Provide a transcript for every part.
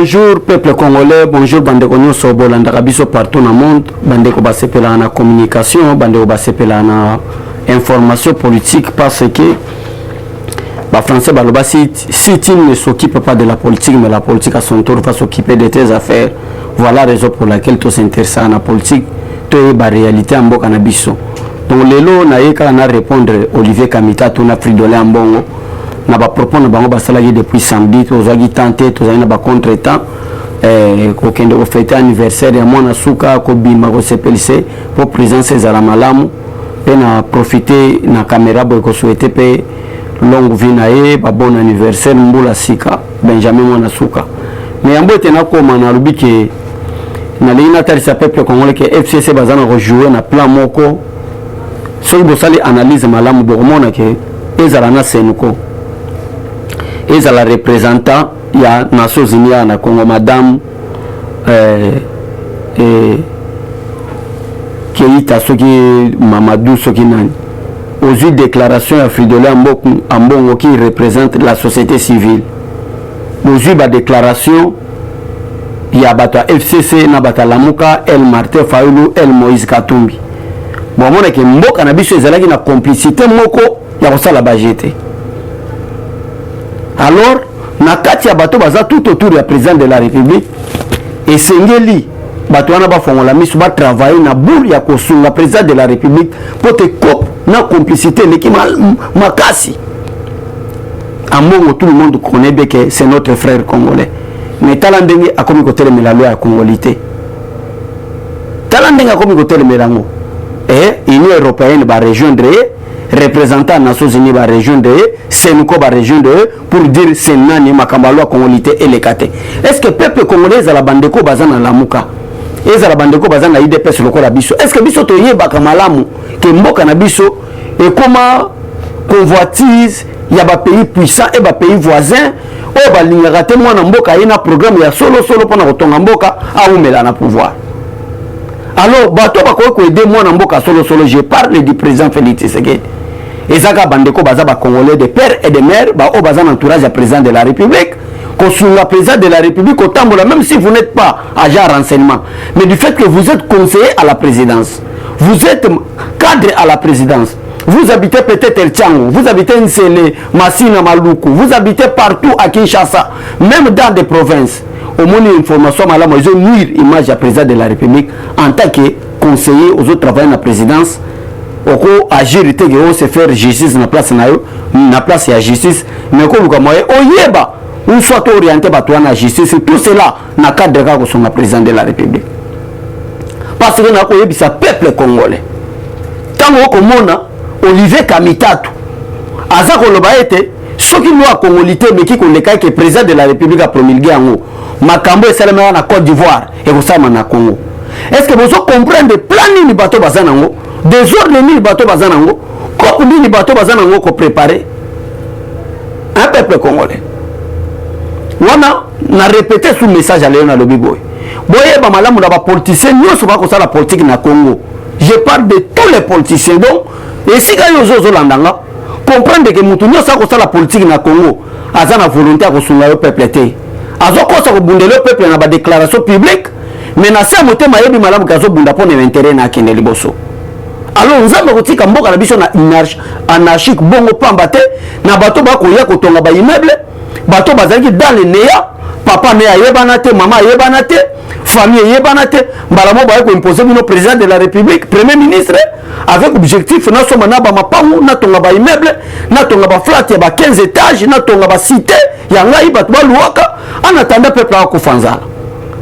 bonjour peuple congolais, bonjour bandeko nyonso bolandaka biso partout dans le monde, bandeko basepela na communication, bandeko basepela na information politique parce que les Français baloba si il ne s'occupe pas de la politique mais la politique à son tour va s'occuper de tes affaires. Voilà la raison pour laquelle tout s'intéresse à la politique, tout est la réalité en boka na biso. Donc lelo na yeka na répondre Olivier Kamita tout na fridolé en bongo. Na ba propos na bango basalaki depuis samedi tozaki tenté tozali na ba contretemps kokende ko fêter anniversaire ya mwana suka ko bima ko sepelise pour présence ezala malamu pe na profiter na caméra boy ko souhaiter pe longue vie na ye ba bon anniversaire mbula sika Benjamin mwana suka mais yambo tena ko mana lubi ke na lina tarisa peuple congolais ke FCC bazana rejouer na plan moko so bosali analyse malamu bokomona ke ezala na senuko. Et à la représentant, il y a Nations Unies à Congo, madame Keita Soki Mamadou Soki Nani. Aux yeux déclaration à Fridolé Ambongo qui représente la société civile. Aux yeux de déclaration, il y a Bata FCC, Nabata Lamuka, El Martin Fayoulou, El Moïse Katumbi. Bon, moi, je Mboka Nabiso ezalaki na complicité moko ya kosala bajete. Alors, na kati ya bato baza tout autour du président de la République et sengeli bato wana ba fongola misu ba travailler na boule ya kosunga président de la République pour te coupe na complicité l'équipe makasi. Ambongo tout le monde connaît bien que c'est notre frère congolais. Mais talandenge a komi kotel melalo ya congolité. Talandenge a komi kotel melango. Et l'Union européenne va rejoindre représentant des Nations Unies la région de Senuko la région de pour dire c'est nani makambalo congolité et les kate. Est-ce que peuple congolais à la bandeko bazana lamuka et à la bandeko bazana IDPS lokola biso. Est-ce que biso to yeba kamalamu que mboka na biso et comment convoitise il y a des pays puissants et des pays voisins au balingaka te mwana mboka ina programme ya solo pona kotonga mboka a umela na pouvoir. Alors bato bako aider mwana mboka solo je parle du président Félix Tshisekedi. Et Zaka Bandeko Baza Congolais de père et de mère, au Bazan entourage du président de la République, qu'on soit le président de la République, au Tambola, même si vous n'êtes pas agent renseignement, mais du fait que vous êtes conseiller à la présidence, vous êtes cadre à la présidence, vous habitez peut-être El Tchango, vous habitez Nsele, Massina Maluku, vous habitez partout à Kinshasa, même dans des provinces. Au moins une information, ils ont nuire l'image du président de la République en tant que conseiller aux autres travailleurs de la présidence. Oko agir ite que se faire justice na place na yo na place ya justice mais ko luka moye oyeba ou soit orienté bato na justice tout cela na cadre ka ko son président de la République parce que na ko yebisa peuple congolais tango ko mona Olivier Kamitatu aza ko loba ete soki loi congolité mais ki ko leka que président de la République a promulgué ango makambo esalema na Côte d'Ivoire et ko sama na Congo. Est-ce que vous comprenez plan ni bato bazanango des ordres ni bato bazanango ko ni bato bazanango ko préparer un peuple congolais. Wana na répéter sous message à Léona Lobiboy. Boye ba malamu na ba politiciens nyoso ba ko sala politique na Congo. Je parle de tous les politiciens donc et si ka yo zo landanga comprendre que mutu nyoso ko sala politique na Congo azana volonté ko sunga yo peuple té. Azo ko sa ko bundelo peuple na ba déclaration publique. Mais na sa motema yebi malamu kazo bunda pona intérêt na kende liboso. Alors nzambe kotika mboka na biso na anarchique bongo pamba te na bato ba koya kotonga ba immeuble bato bazaki dans le néa papa ne ayebana te mama ayebana te famille ayebana te balamo ba ko imposer bino président de la République premier ministre avec objectif na soma na ba mapangu na tonga ba immeuble na tonga ba flat ya ba 15 étages na tonga ba cité ya ngai bato ba luaka en attendant peuple a kofanza.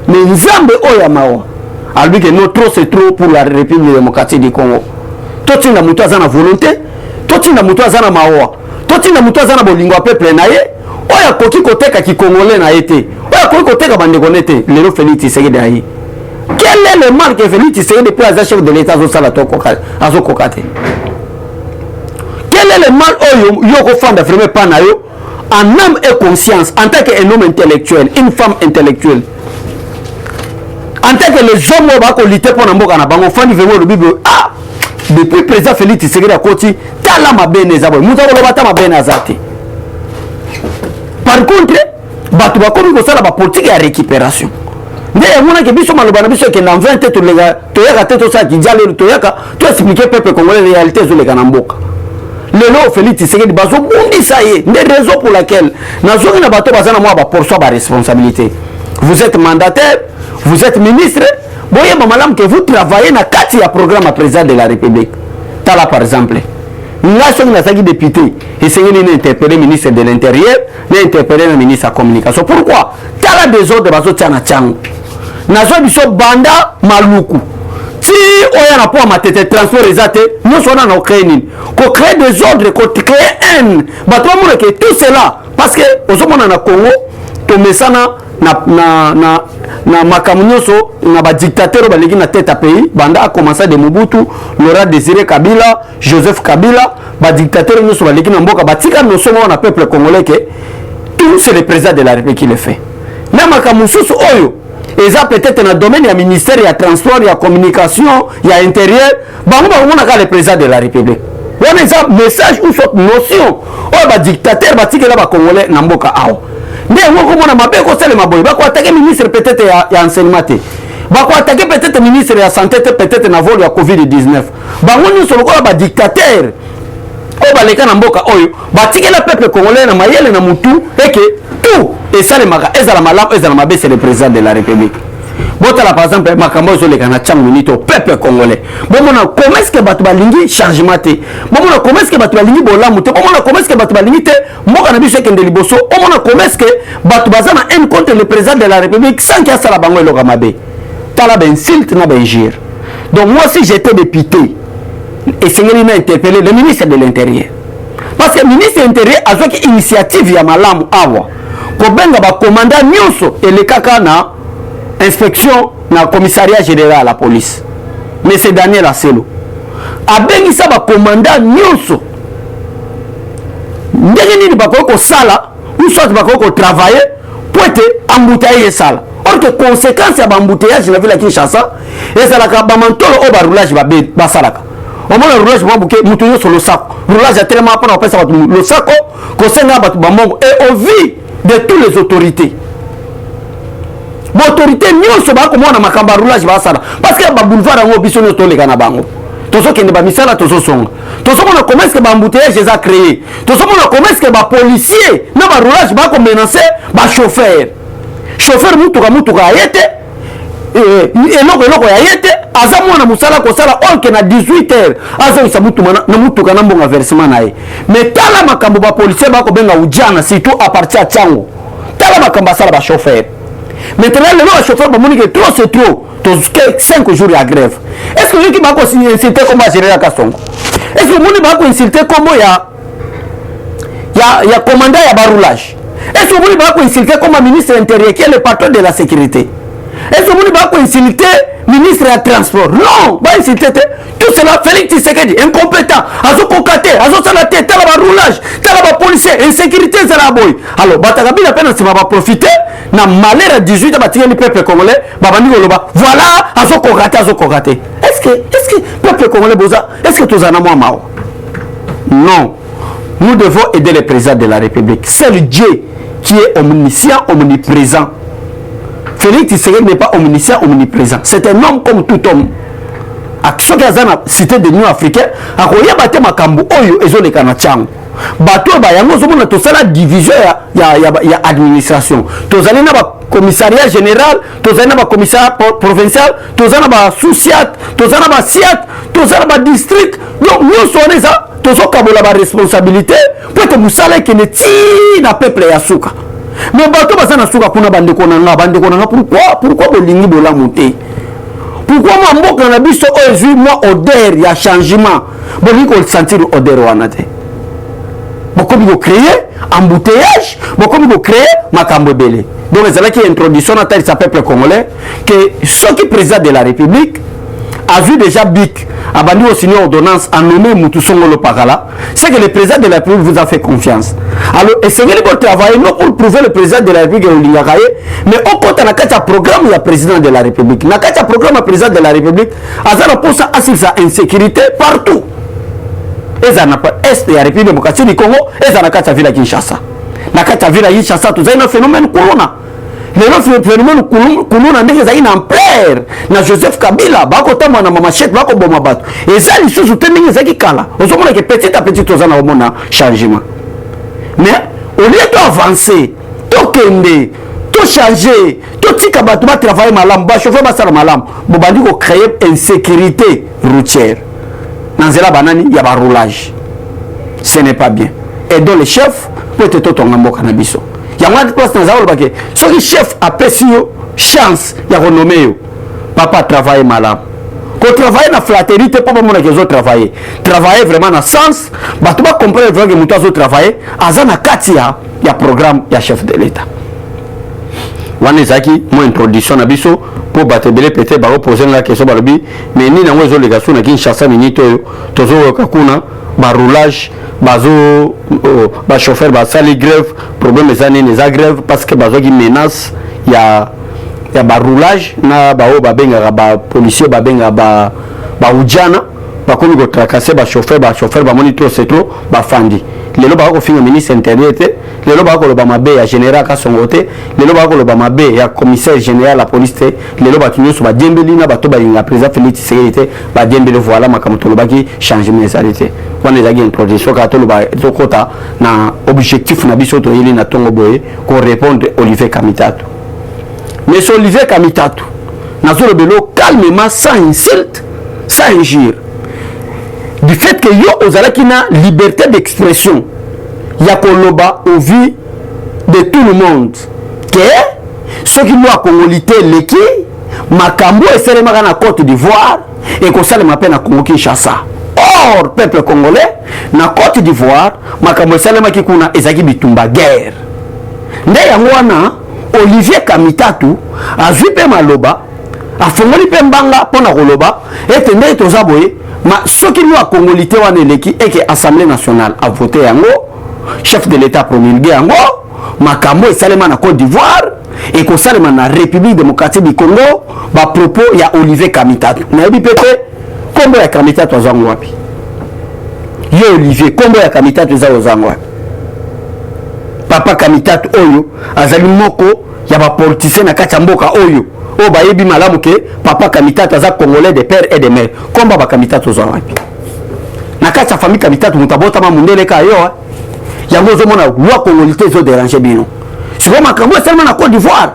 Mais Nzambe Oyamao, albi que non trop c'est trop pour la République démocratique du Congo. Toti na mutu azana volonté, toti na mutu azana mawa, toti na mutu azana bolingo peuple na ye, oya koki koteka ki congolais na été. Oya koki koteka bande konete, lelo Félix Tshisekedi ayi. Quel est le mal que Félix Tshisekedi depuis la chef de l'État azosala to azo kokate? Quel est le mal oyo yoko fanda vraiment pas na yo en âme et conscience en tant qu'un homme intellectuel, une femme intellectuelle? En tant que les hommes qui ont lutté pour Namboka na bango fani vraiment le Bible ah depuis président Félix Tshisekedi akoti tala mabene zabo muta ko lobata mabene azati. Par contre bato bakomi kosala bapolitike ya récupération nde emonaki biso maloba na biso ekenda 20 te toyaka te tosala kidia lelo toyaka toexplike peuple congolais réalité ezoleka na mboka lelo Félix Tshisekedi bazobundisa ye nde raison pour laquelle nazongi na bato baza na mwa baportion ya baresponsabilité. Vous êtes mandataire, vous êtes ministre, boyeba malamu que vous travaillez na kati ya programme ya président de la République. Tala par exemple nga soki nazalaki député esengeli na interpellé ministre de l'intérieur na interpellé na ministre ya communication. Pourquoi? Tala désordre bazotia na tiango nazwa biso banda maluku ti oya na po matete transport eza te nyonso wana na ocréer nini kocréer désordre kocréer haine bato bamona ke tout cela parce que ozomona na Congo tomesana na makambo nyonso na badictateur baleki na tête à pays banda a commencé de Mobutu, Laurent Désiré Kabila, Joseph Kabila, badictateur nyonso baleki na mboka batika notion na peuple congolais que tout c'est le président de la République qui le fait. Na makambo susu oyo eza peut-être na domaine ya ministère ya transport ya communication ya intérieur bango bamona ka le président de la République. Wana eza message ou soit notion oyo badictateur batikela ba congolais na mboka awa. Nde ngoko mona mabeko sale maboy bako attaquer ministre peut-être ya enseignement te bako attaquer peut-être ministre ya santé te peut-être na vol ya Covid-19 bango nyonso lokola ba dictateur oyo baleka na mboka oyo batikela peuple congolais na mayele na mutu eke tout esalemaka ezala malamu ezala mabe c'est le président de la République. Botala par exemple makambo ezoleka na tiango minito peuple congolais bomona comment est-ce que bato balingi changement te bomona comment est-ce que bato balingi bolamu te bomona comment est-ce que bato balingi te mboka na biso ekende liboso omona comment est-ce que bato baza na haine contre le président de la République sans qu'il asala bango eloka mabe tala insulte na injure. Donc moi si j'étais député esengeli na interpeller le ministre de l'Intérieur parce que le ministre de l'Intérieur azwaki initiative ya malamu awa kobenga bacommandant nyonso elekaka na inspection na commissariat général à la police mais c'est Daniel Aselo abengisa bacommandant nyonso ndenge nini bakoki kosala ou soit bakoki kotravailler po ete embouteillage esala. Or que conséquence ya bambouteillage na ville ya Kinshasa ezalaka bamantolo oyo baroulage basalaka omona roulage babuke mutu nyonso losako roulage atelema mpona kopesa bato losako kosenga bato bambongo et au vu de toutes les autorités autorité nyonso bakomona makambo ya roulage basala parce que baboulevard yango biso nyonso toleka na bango tozokende bamisala tozosonga tozomona comment est-ce que baembouteillage eza créé tozomona comment est-ce que bapolicier na baroulage bakomenace bachauffeur chauffeur mutuka aye te eloko ya ye te aza mwana mosala kosala oyoke na 18h azongisa na mutuka na mbonga versement na ye mais tala makambo bapolicier bakobenga ujana surtout à partir ya tiango tala makambo asala bachauffeur. Maintenant, le chauffeur va dire que trop c'est trop. 5 jours à grève. Est-ce que vous qui m'a insulté comme général Kassongo? Est-ce que vous m'a insulté comme il y a commandant à baroulage? Est-ce que vous m'a insulté comme ministre intérieur qui est le patron de la sécurité? Est-ce que vous m'a insulté ministre du transport? Non, pas insulté. Tout cela, Félix Tshisekedi, incompétent, azo kokaté, azo salaté, tala ba roulage, tala ba policier, insécurité zala boy. Alors, batakabi la peine va profiter na malheur à 18 batiye ni peuple congolais, babandi koloba. Voilà, azo kokaté. Est-ce que peuple congolais boza, est-ce que tous en a mao? Non. Nous devons aider le président de la République. C'est le Dieu qui est omniscient, omniprésent. Félix Tshisekedi n'est pas omniscient, omniprésent. C'est un homme comme tout homme. Action qui a dans la cité de l'Union africaine, a koya bate makambo oyo ezoleka na tiango. Bato ba yango zomona to sala division ya administration. To zali na ba commissariat général, to zali na ba commissariat provincial, to zali na ba sous-siat, to zali na ba siat, to zali na ba district. Donc nous sommes ça, to zo kabola ba responsabilité pour que musala ke ne ti na peuple ya suka. Mais bato bazana suka kuna bandeko na pourquoi bolingi bola monter? Pourquoi moi mboka na biso aujourd'hui moi odeur ya changement bolingi ko sentir odeur wana te? Bokomi ko créer embouteillage, bokomi ko créer makambo belé. Donc c'est là qui introduction na tel peuple congolais que ce qui président de la République a vu déjà BIC a banni au signé ordonnance a nommé Moutou Songolo Pakala, c'est que le président de la République vous a fait confiance. Alors, essayez de travailler non pour prouver le président de la République mais au côté de la programme du président de la République. Dans le programme du président de la République, il pour ça assurer sa insécurité partout. Et ça n'a pas est de la République démocratique du Congo, et ça n'a pas ville à Kinshasa. na kati ya vila Kinshasa tozali na phénomène kuluna lelo phénomène kuluna ndenge ezali na ampleur na Joseph Kabila bakotambwa na mamachete bakoboma bato eza lisusu te ndenge ezalaki kala ozomona ke petit à petit toza na omona changement mais au lieu d'avancer tokende to changer to tika bato ba travailler malamu ba chauffeur basala malamu bobandi ko créer insécurité routière nanzela banani ya ba roulage ce n'est pas bien et donc le chef peut être tonga mboka na biso yango place na zaolo bake soki chef apesi yo chance ya renommer yo papa travailler malamu ko travailler na fraternité pour mona que zo travailler vraiment na sens bato ba comprendre vraiment que muto azo travailler azana kati ya programme ya chef de l'état wana ezaki mo introduction na biso pour batebele peut-être ba poser la question balobi mais ni nango ezo lega suna Kinshasa minute oyo tozo kakuna ba roulage bazo ba chauffeur ba sali grève problème ezani les grève parce que bazo qui menace ya ba roulage na ba o ba benga ba policier ba benga ba ujana ba komi ko tracasser ba chauffeur ba monitor c'est trop ba fandi lelo ba ko finga ministre intérieur te lelo ba ko lo ba mabe ya général Kasongo te lelo ba ko lo ba mabe ya commissaire général la police te lelo ba tunyoso ba dembeli na ba to ba linga président Félix Tshisekedi ba dembeli voilà makamoto lo ba ki changement ezalité wana ezaki introduction ka to lo ba zokota na objectif na biso to yeli na tongo boye ko répondre Olivier Kamitatu mais Olivier Kamitatu na zo belo calmement sans insulte sans injure du fait que yo ozalaki na liberté d'expression ya koloba au vu de tout le monde que ce qui doit congolité leki makambo eselemaka na Côte d'Ivoire et kosalema pe na Congo Kinshasa or peuple congolais na Côte d'Ivoire makambo esalemaki kuna ezaki bitumba guerre nde yango wana Olivier Kamitatu azwi pe maloba afongoli pe mbanga pona koloba ete nde toza boye ma soki loi congolité wana eleki eke assemblée nationale a voté yango chef de l'état promulgué yango makambo esalema na Côte d'Ivoire et kosalema na République démocratique du Congo ba propos ya Olivier Kamitatu nayebi pete kombo ya Kamitatu azango wapi yo Olivier kombo ya Kamitatu azango wapi papa Kamitatu oyo azali moko ya ba politicien na kati ya mboka oyo o bayebi malamu ke papa Kamitatu aza congolais de père et de mère komba ba Kamitatu zo wapi na kati ya famille Kamitatu mutabota ma mundele ka yo yango zo mona loi congolité zo déranger bino siko makambo seulement na Côte d'Ivoire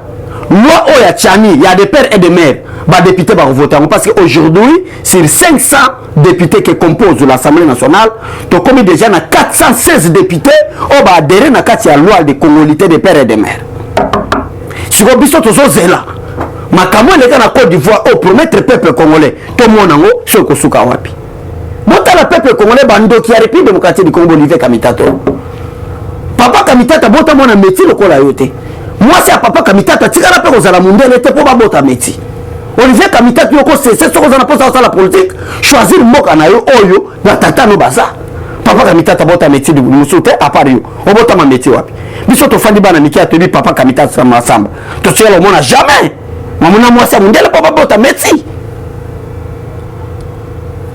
loi o ya Tchani ya de père et de mère ba député ba voter parce que aujourd'hui sur 500 députés qui composent l'Assemblée nationale to comme déjà na 416 députés o ba adhérer na kati ya loi de congolité de père et de mère siko biso to zo zela makambo eleka na Côte d'Ivoire au promettre peuple congolais to monango soko suka wapi botala peuple congolais bandoki ya République démocratique du Congo Olivier Kamitatu papa Kamitatu bota mona métier lokola yote moi c'est papa Kamitatu tikala pe kozala mundele te po ba bota métier Olivier Kamitatu yoko c'est soko za na posa la politique choisir mboka na yo oyo na tata no baza papa Kamitatu bota métier de musote à part yo o bota ma métier wapi biso to fandi bana miki atebi papa Kamitatu sama samba to tikala mona jamais mamuna mwasi mundele papa bota métier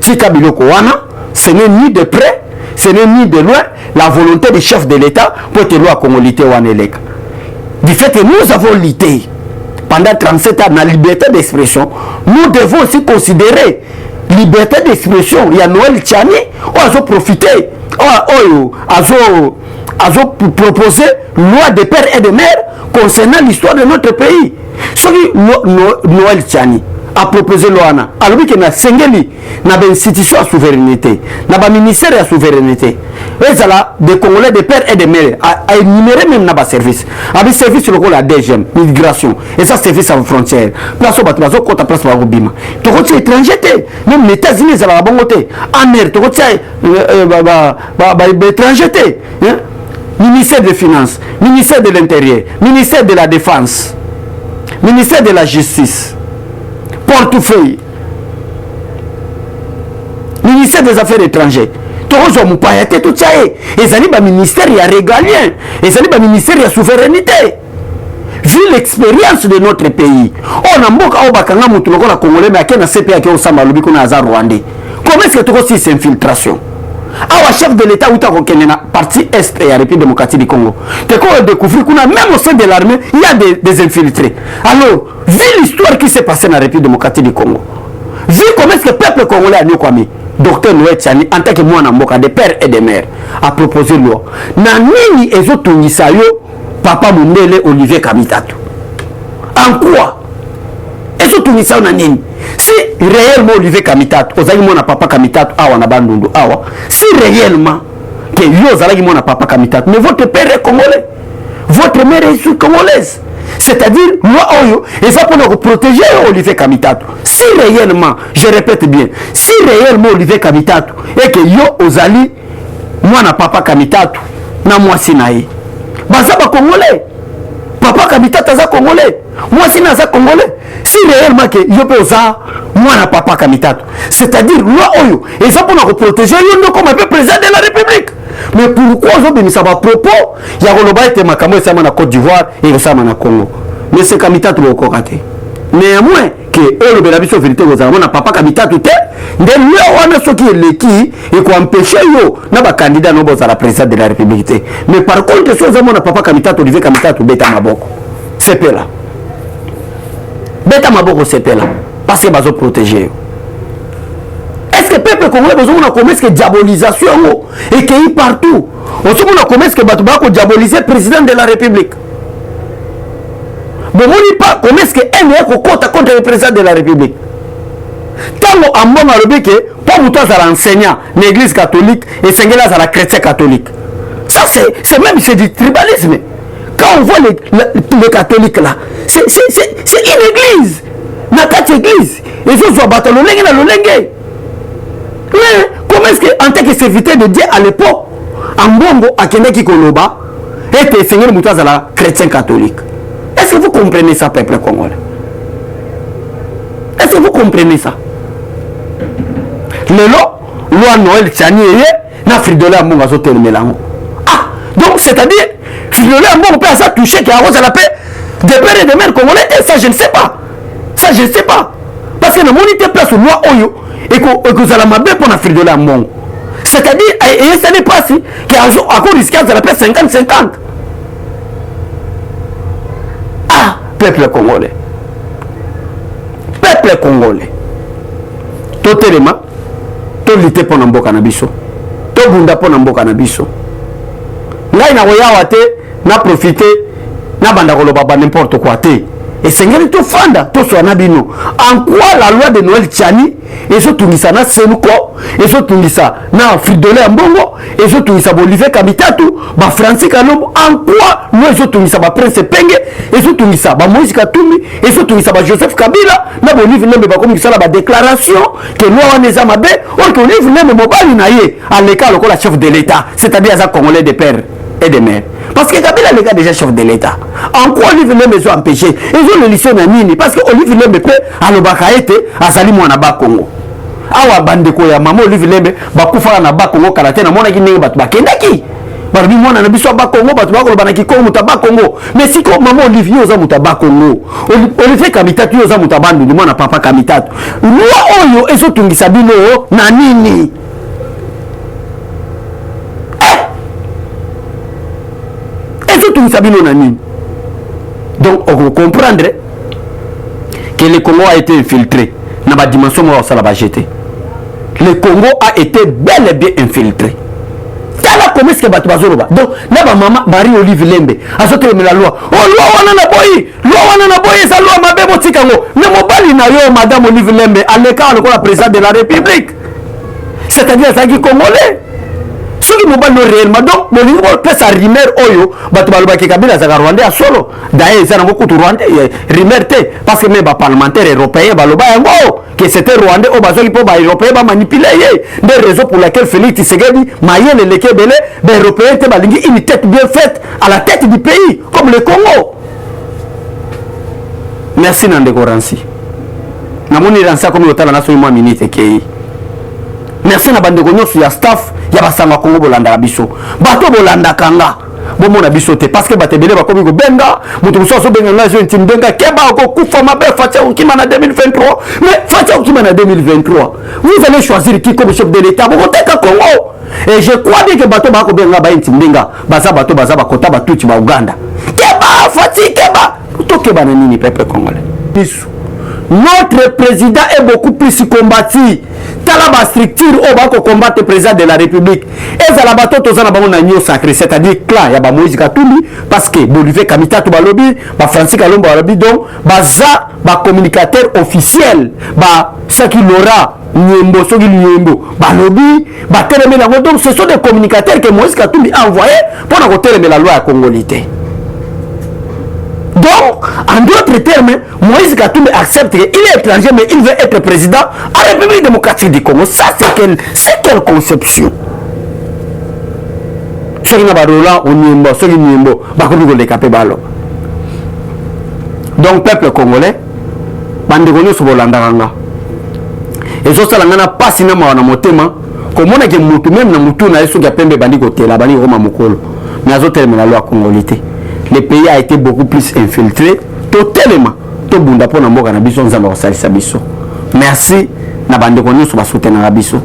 tika biloko wana ce n'est ni de près ce n'est ni de loin la volonté du chef de l'État pour te loi congolité wana eleka du fait que nous avons lutté pendant 37 ans la liberté d'expression nous devons aussi considérer liberté d'expression il y a Noël Tchani on a profité on a proposé loi de père et de mère concernant l'histoire de notre pays ce qui Noël Tchani a proposé l'OANA alors que na sengeli na ba institution à souveraineté na ba ministère à souveraineté ezala des Congolais de père et de mère a énuméré même na ba service abi service local la DGM migration et ça service à frontière place ba bazo kota place ba robima to ko étranger té même les États-Unis ezala ba bongoté en mer to ko ba étranger té ministère des finances ministère de l'intérieur ministère de la défense ministère de la justice portefeuille ministère des affaires étrangères tozo mupaya te tout ça ezali ba ministère ya régalien ezali ba ministère ya souveraineté vu l'expérience de notre pays on a mboka o bakanga mutu lokola congolais mais akena CPA ke osamba lobi kuna za rwandais comment est-ce que toko si infiltration awa chef de l'état uta kokende na partie est ya République démocratique du Congo te ko découvrir kuna même au sein de l'armée il y a des infiltrés. Alors vu l'histoire qui s'est passée dans la République démocratique du Congo, vu comment est-ce que le peuple congolais a nyokwami Docteur Noël Tchani en tant que mwana mboka des pères et des mères a proposé loi na nini ezotungisa yo papa Mundele Olivier Kamitatu en quoi ezotungisa yo na nini? Si réellement Olivier Kamitatu ozali mwana papa Kamitatu awa na bandundu awa, si réellement que yo ozalaki mwana papa Kamitatu, mais votre père est congolais, votre mère est congolaise, c'est-à-dire moi oyo eza pour nous protéger Olivier Kamitatu. Si réellement, je répète bien, si réellement Olivier Kamitatu et que yo ozali mwana papa Kamitatu na mwasi na ye baza ba congolais, papa Kamitatu aza congolais, mwasi na aza congolais. Si réellement que yo pe oza mwana papa Kamitatu, c'est-à-dire loi oyo eza pour nous protéger yo comme un peu président de la République. Mais pourquoi aujourd'hui ça va propos ya koloba ete makambo esama na Côte d'Ivoire et esama na Congo? Mais c'est Kamitatu le kokate. Néanmoins que olo bela biso vérité kozala na papa Kamitatu te nde loi wana soki eleki et ko empêcher yo na ba candidat no boza la président de la République. Mais par contre so za mona papa Kamitatu Olivier Kamitatu beta maboko. C'est pe là. Beta maboko c'est pe là parce que bazo protéger. Est-ce que le peuple congolais a commencé à diabolisation et qu'il y a partout? On a commencé à diaboliser le président de la République. Bon, on ne pas comment est-ce qu'un est contre le président de la République. Tant qu'on a un bon arabie que pour vous à l'enseignant l'église catholique et c'est la chrétien catholique. Ça c'est même c'est du tribalisme. Quand on voit les catholiques là, c'est une église. Dans quatre églises, ils ont battu le lengue. Mais comment est-ce qu'en tant que serviteur de Dieu à l'époque, en Bongo, à Keneki Koloba, était Seigneur Moutazala chrétien catholique? Est-ce que vous comprenez ça, peuple congolais? Est-ce que vous comprenez ça? Le loi Noël Tchani n'a Fridolé à Mongo Azotel Mélango. Ah, donc c'est-à-dire, Fridolé à Mongo peut à ça toucher qui arrose à la paix des pères et des mères congolais, et ça je ne sais pas. Ça je ne sais pas. Parce que le monde était place au loi Oyo. Et que vous allez m'abonner pour l'Afrique de la monde. C'est-à-dire, et ça n'est pas si, qu'à cause risqué de la paix 50-50. Ah, peuple congolais. Peuple congolais. Tout élément, tout lutter pour n'ambo cannabiso. Tout bunda pour n'ambo cannabiso. Là, il n'a profité, n'a pas n'importe quoi. Et Seigneur tout fanda tout soit nabino. En quoi la loi de Noël Tchani et surtout ça na Senuko et surtout ça na Fridolé Mbongo et surtout ça Olivier Kamitatu ba Francis Kalombo, en quoi nous surtout ça ba Prince Penge et surtout ça ba Moïse Katumbi et surtout ça ba Joseph Kabila na Olivier Lembe ba comme ça la déclaration que nous on est amabe or que Olivier Lembe mobali na ye à l'école la chef de l'État, c'est-à-dire à congolais de père et de mère. Parce que Kabila les gars déjà chef de l'État. En quoi Olivier Lembe sont empêchés? Ils ont le lycée na nini parce que Olivier Lembe peut à l'obakaete à Sali Mwana ba Congo. Awa bandeko ya maman Olivier Lembe ba kufa na ba Congo karaté na mona kinenge batu bakendaki. Barbi mwana na biso ba Congo batu ba kolobana ki Congo mutaba Congo. Mais si ko maman Olivier oza mutaba Congo. Olivier Kamitatu oza mutabandu ni mwana papa Kamitatu. Loi oyo ezotungisa bino na nini? Donc on peut comprendre que le Congo a été infiltré dans la dimension où ça va jeter. Le Congo a été bel et bien infiltré. Comment est-ce que tu vas faire? Donc là maman Marie Olivier Lembe a sauté la loi. Oh loi wana na boy ça loi mabe botikango. Mais mobali na yo madame Olivier Lembe à l'écart le président de la République. C'est-à-dire ça qui congolais. Ce qui mobile réellement donc le niveau peut sa rumeur oyo batu baloba ke Kabila za Rwanda ya solo d'ailleurs ça na beaucoup de Rwanda rumeur te parce que même ba parlementaire européen baloba yango que c'était Rwanda au bazo pour ba européen ba manipuler des raisons pour laquelle Félix Tshisekedi mayele le kebele ba européen te balingi une tête bien faite à la tête du pays comme le Congo. Merci Nande Goransi namoni ransa comme otala na so moi minute ke. Merci na bande gonyo ya staff ya basanga Congo bolanda biso bato bolanda kanga bon mon abisso te parce que batebele ba komi ko benga mutu so so benga nazo intime benga keba ko kufa mabe Fatia Oukima na 2023 mais Fatia Oukima na 2023 vous allez choisir qui comme chef de l'état bon teka Congo et je crois bien que bato ba ko benga ba intime benga baza bato baza ba kota ba tuti ba Uganda keba Fatia keba to keba na nini peuple congolais biso. Notre président est beaucoup plus combattu. Talaba structure au bas combattre le président de la République. Et ça la bateau tous en a sacré, c'est-à-dire clan il y a Moïse Katumbi parce que Bolivier Kamita to balobi, ba Francis Kalombo balobi donc baza ba communicateur officiel, ba Saki Lora Nyembo Sogi Nyembo balobi, ba télémé la donc ce sont des communicateurs que Moïse Katumbi a envoyé pour la télémé la loi à congolité. Donc, en d'autres termes, Moïse Katumbi accepte qu'il est étranger, mais il veut être président à la République démocratique du Congo. Ça, c'est quelle conception? Donc, peuple congolais, bandegoni sobolandanga. Et ça, ça n'a pas si nama na motema. Comme on a dit, même na mutu na yesu gapembe bandi kotela bandi roma mokolo. Mais azotelme la loi congolité. Le pays a été beaucoup plus infiltré totalement. Tout le monde a merci na bande konyo sur soutenir biso.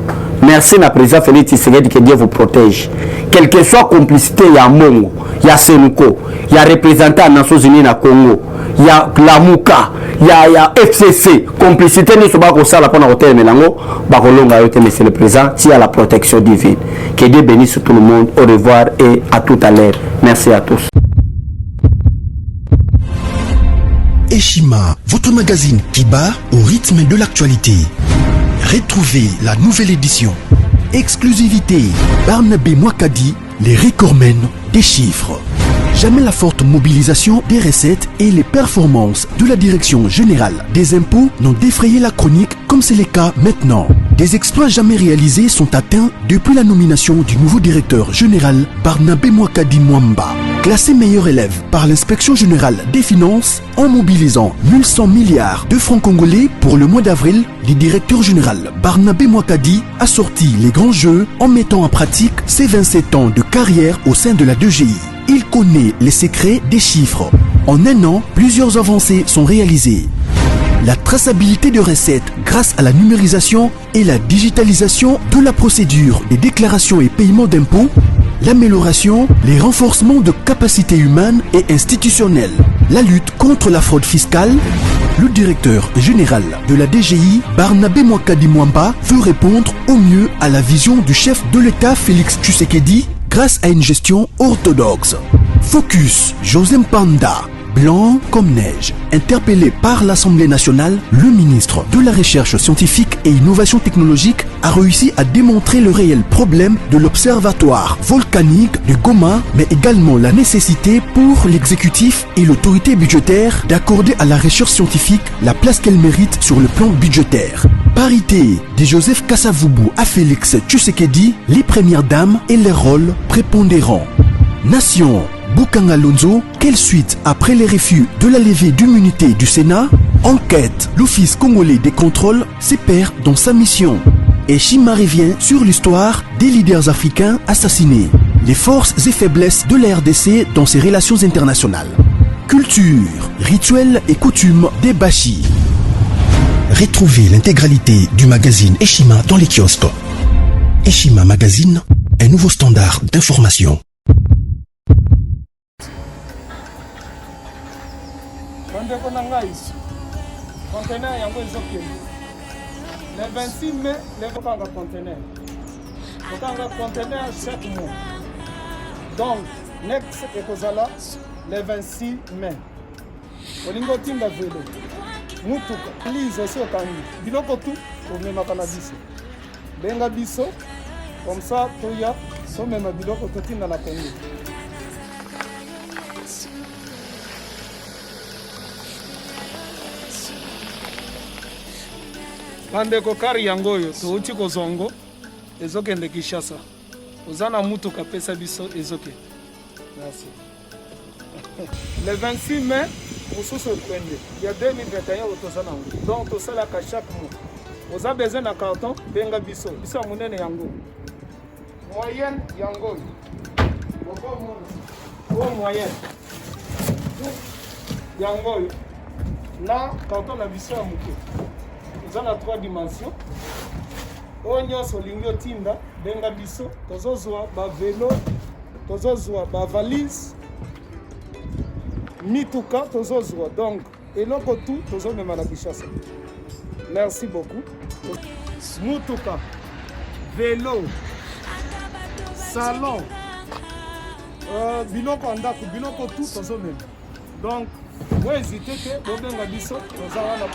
Merci na président Félix Tshisekedi, que Dieu vous protège. Quelle que soit complicité ya Mongo, ya Senuko, ya représentant des Nations Unies na Congo, ya Lamuka, ya FCC, complicité ni soba ko sala pona hotel melango, ba kolonga yote monsieur le président, ti à la protection divine. Que Dieu bénisse tout le monde. Au revoir et à tout à l'heure. Merci à tous. Eshima, votre magazine qui bat au rythme de l'actualité. Retrouvez la nouvelle édition. Exclusivité, Barnabé Mwakadi, les recordmen des chiffres. Jamais la forte mobilisation des recettes et les performances de la Direction Générale des Impôts n'ont défrayé la chronique comme c'est le cas maintenant. Des exploits jamais réalisés sont atteints depuis la nomination du nouveau directeur général Barnabé Mwakadi Mwamba. Classé meilleur élève par l'inspection générale des finances en mobilisant 1100 milliards de francs congolais pour le mois d'avril, le directeur général Barnabé Mwakadi a sorti les grands jeux en mettant en pratique ses 27 ans de carrière au sein de la DGI. Il connaît les secrets des chiffres. En un an, plusieurs avancées sont réalisées. La traçabilité de recettes grâce à la numérisation et la digitalisation de la procédure des déclarations et paiements d'impôts, l'amélioration, les renforcements de capacités humaines et institutionnelles, la lutte contre la fraude fiscale. Le directeur général de la DGI, Barnabé Mwakadi Mwamba, veut répondre au mieux à la vision du chef de l'État Félix Tshisekedi grâce à une gestion orthodoxe. Focus, José Mpanda, blanc comme neige. Interpellé par l'Assemblée nationale, le ministre de la Recherche scientifique et innovation technologique a réussi à démontrer le réel problème de l'observatoire volcanique de Goma, mais également la nécessité pour l'exécutif et l'autorité budgétaire d'accorder à la recherche scientifique la place qu'elle mérite sur le plan budgétaire. Parité de Joseph Kasavubu à Félix Tshisekedi, les premières dames et les rôles prépondérants. Nation, Bukanga Lonzo, quelle suite après les refus de la levée d'immunité du Sénat? Enquête, l'Office congolais des contrôles se perd dans sa mission. Et Shima revient sur l'histoire des leaders africains assassinés, les forces et faiblesses de la RDC dans ses relations internationales. Culture, rituels et coutumes des Bashi. Retrouvez l'intégralité du magazine Eshima dans les kiosques. Eshima Magazine, un nouveau standard d'information. Le 26 mai, les conteneurs. Conteneur chaque mois. Donc, next ekozala le 26 mai. Olingo tinda velo. Mutuka. Please, aussi au Kani. Biloko tout, au même cannabis. Benga biso, comme ça, toya, so même biloko tout tinda la Congo. Bandeko kari yango oyo touti kozongo ezokende Kinshasa. Ozana mutuka pesa biso ezoke. Merci. Le 26 mai, mosusu ekwende. Il y a 2021 otozana. Donc tosala ka chaque mois. Oza besoin na carton benga biso. Biso munene yango. Moyenne yango. Boko mo. au moyen. Yango na carton na biso ya moke. Eza na 3 dimensions. Oyo nyonso olingi otinda benga biso tozozwa bavelo, tozozwa bavalise, mituka tozozwa. Donc eloko tout tozomema na Kinshasa. Merci beaucoup. Mutuka, vélo, salon, biloko andako, biloko tout tozomema. Donc, vous hésitez que vous avez un biseau, nous allons la